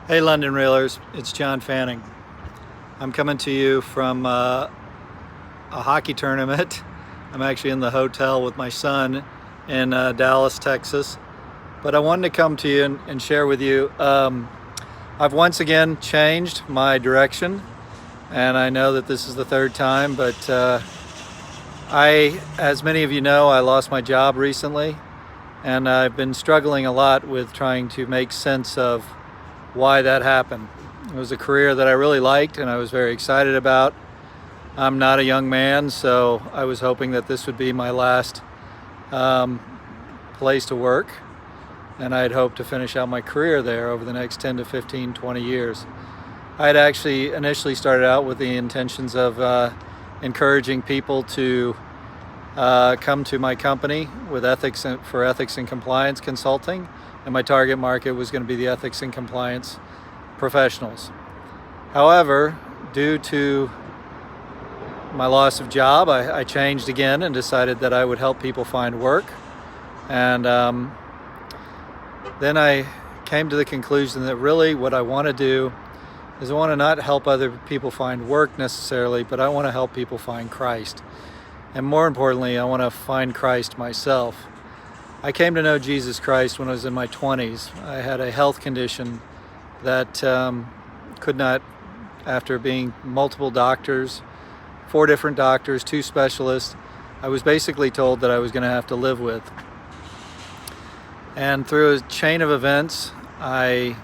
Hey London Railers, it's John Fanning. I'm coming to you from a hockey tournament. I'm actually in the hotel with my son in Dallas, Texas. But I wanted to come to you and share with you, I've once again changed my direction, and I know that this is the third time, but as many of you know, I lost my job recently, and I've been struggling a lot with trying to make sense of why that happened. It was a career that I really liked and I was very excited about. I'm not a young man, so I was hoping that this would be my last place to work, and I had hoped to finish out my career there over the next 10 to 15, 20 years. I had actually initially started out with the intentions of encouraging people to come to my company with ethics and compliance consulting, and my target market was going to be the ethics and compliance professionals. However, due to my loss of job, I changed again and decided that I would help people find work. And then I came to the conclusion that really what I want to do is I want to not help other people find work necessarily, but I want to help people find Christ. And more importantly, I want to find Christ myself. I came to know Jesus Christ when I was in my 20s. I had a health condition that could not, after being multiple doctors, 4 different doctors, 2 specialists, I was basically told that I was going to have to live with. And through a chain of events, I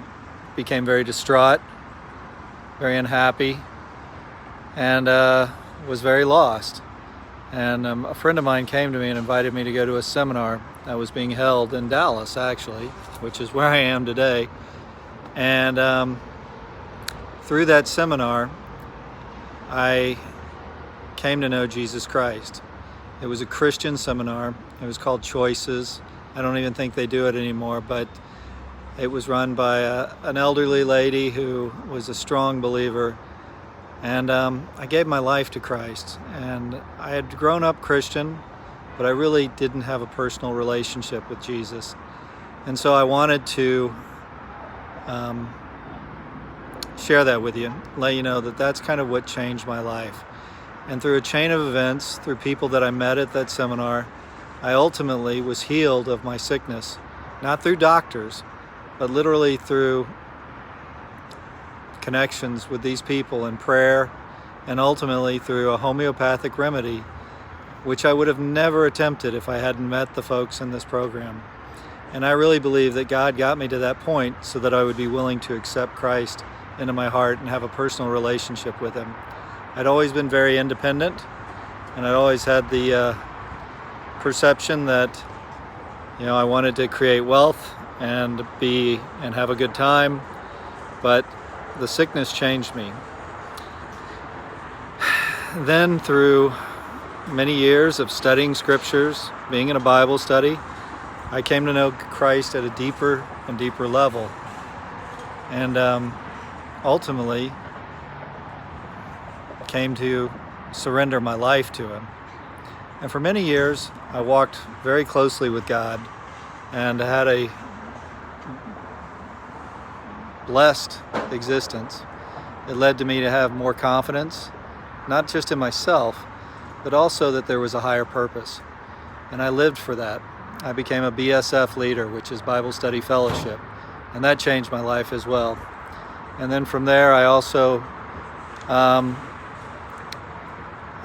became very distraught, very unhappy, and was very lost. And a friend of mine came to me and invited me to go to a seminar that was being held in Dallas, actually, which is where I am today. And through that seminar, I came to know Jesus Christ. It was a Christian seminar. It was called Choices. I don't even think they do it anymore, but it was run by an elderly lady who was a strong believer. And I gave my life to Christ. And I had grown up Christian, but I really didn't have a personal relationship with Jesus. And so I wanted to share that with you, let you know that that's kind of what changed my life. And through a chain of events, through people that I met at that seminar, I ultimately was healed of my sickness, not through doctors, but literally through connections with these people in prayer, and ultimately through a homeopathic remedy, which I would have never attempted if I hadn't met the folks in this program. And I really believe that God got me to that point so that I would be willing to accept Christ into my heart and have a personal relationship with Him. I'd always been very independent, and I'd always had the perception that, I wanted to create wealth and have a good time, but the sickness changed me. Then through many years of studying scriptures, being in a Bible study, I came to know Christ at a deeper and deeper level. And ultimately came to surrender my life to Him. And for many years, I walked very closely with God and had a blessed existence. It led to me to have more confidence, not just in myself, but also that there was a higher purpose. And I lived for that. I became a BSF leader, which is Bible Study Fellowship, and that changed my life as well. And then from there, I also I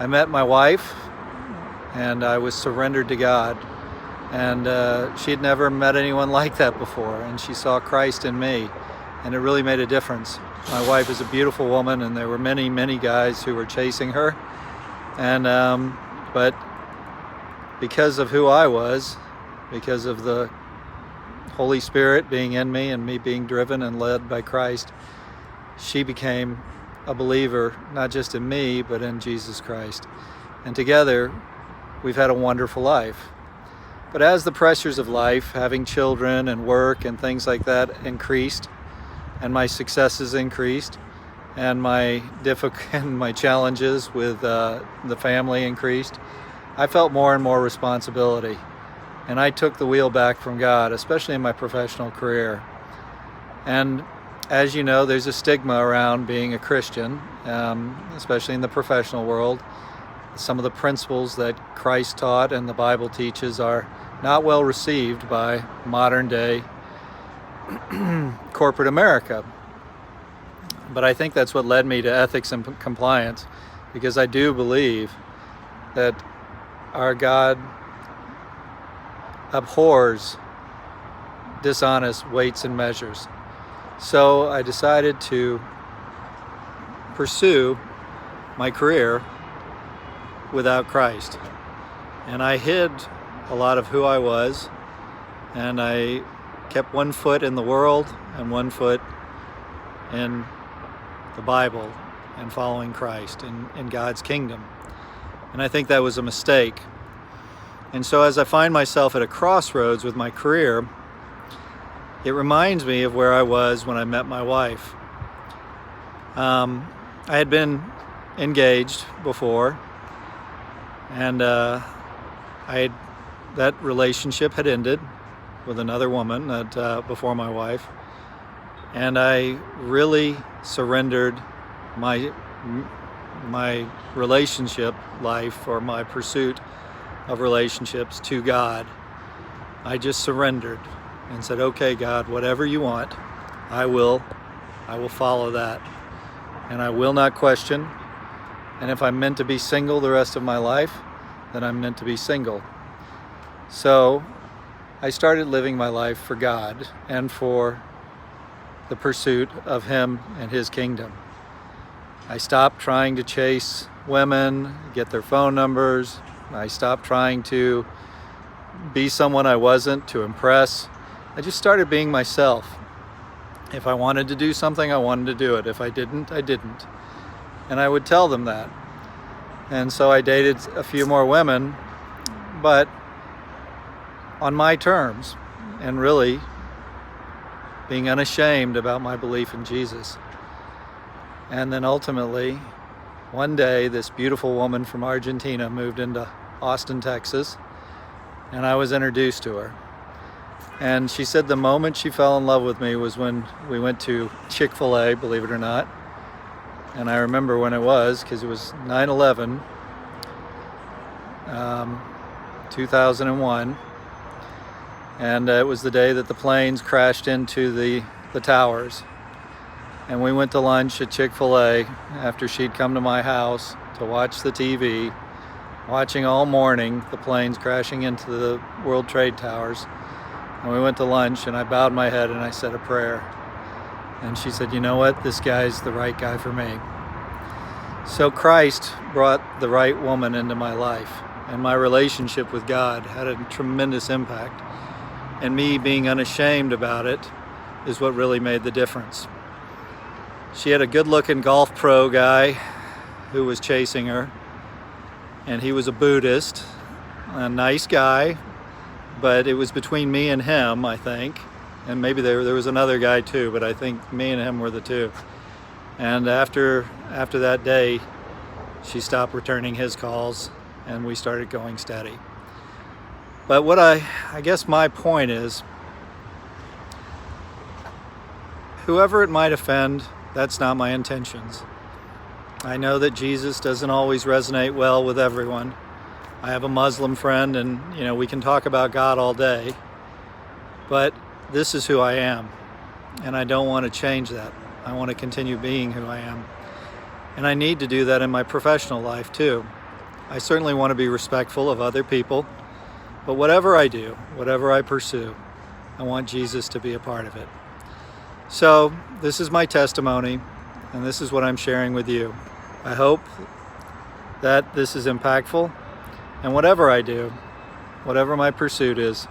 met my wife, and I was surrendered to God. And she had never met anyone like that before, and she saw Christ in me, and it really made a difference. My wife is a beautiful woman, and there were many, many guys who were chasing her. And but because of who I was, because of the Holy Spirit being in me and me being driven and led by Christ, she became a believer, not just in me, but in Jesus Christ. And together, we've had a wonderful life. But as the pressures of life, having children and work and things like that increased, and my successes increased, and my challenges with the family increased, I felt more and more responsibility. And I took the wheel back from God, especially in my professional career. And as you know, there's a stigma around being a Christian, especially in the professional world. Some of the principles that Christ taught and the Bible teaches are not well received by modern day corporate America. But I think that's what led me to ethics and compliance, because I do believe that our God abhors dishonest weights and measures. So I decided to pursue my career without Christ. And I hid a lot of who I was, and I kept one foot in the world and one foot in the Bible and following Christ in God's kingdom. And I think that was a mistake. And so as I find myself at a crossroads with my career, it reminds me of where I was when I met my wife. I had been engaged before, and that relationship had ended with another woman before my wife, and I really surrendered my relationship life, or my pursuit of relationships, to God. I just surrendered and said, okay, God, whatever you want, I will follow that. And I will not question. And if I'm meant to be single the rest of my life, then I'm meant to be single. So I started living my life for God and for the pursuit of Him and His kingdom. I stopped trying to chase women, get their phone numbers. I stopped trying to be someone I wasn't, to impress. I just started being myself. If I wanted to do something, I wanted to do it. If I didn't, I didn't. And I would tell them that. And so I dated a few more women, but on my terms, and really being unashamed about my belief in Jesus. And then ultimately, one day, this beautiful woman from Argentina moved into Austin, Texas, and I was introduced to her. And she said the moment she fell in love with me was when we went to Chick-fil-A, believe it or not. And I remember when it was, because it was 9/11, 2001. And it was the day that the planes crashed into the towers. And we went to lunch at Chick-fil-A after she'd come to my house to watch the TV, watching all morning the planes crashing into the World Trade Towers. And we went to lunch, and I bowed my head and I said a prayer. And she said, you know what? This guy's the right guy for me. So Christ brought the right woman into my life, and my relationship with God had a tremendous impact. And me being unashamed about it is what really made the difference. She had a good-looking golf pro guy who was chasing her, and he was a Buddhist, a nice guy, but it was between me and him, I think. And maybe there was another guy too, but I think me and him were the two. And after that day, she stopped returning his calls, and we started going steady. But what I guess my point is, whoever it might offend, that's not my intentions. I know that Jesus doesn't always resonate well with everyone. I have a Muslim friend, and we can talk about God all day, but this is who I am, and I don't want to change that. I want to continue being who I am, and I need to do that in my professional life too. I certainly want to be respectful of other people, but whatever I do, whatever I pursue, I want Jesus to be a part of it. So this is my testimony, and this is what I'm sharing with you. I hope that this is impactful, and whatever I do, whatever my pursuit is,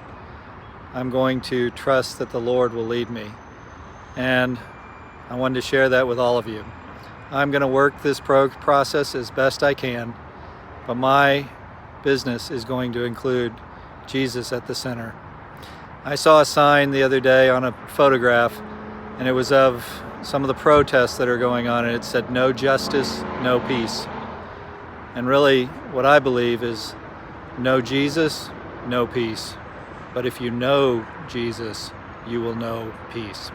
I'm going to trust that the Lord will lead me. And I wanted to share that with all of you. I'm going to work this process as best I can, but my business is going to include Jesus at the center. I saw a sign the other day on a photograph, and it was of some of the protests that are going on, and it said, "No justice, no peace." And really, what I believe is, no Jesus, no peace. But if you know Jesus, you will know peace.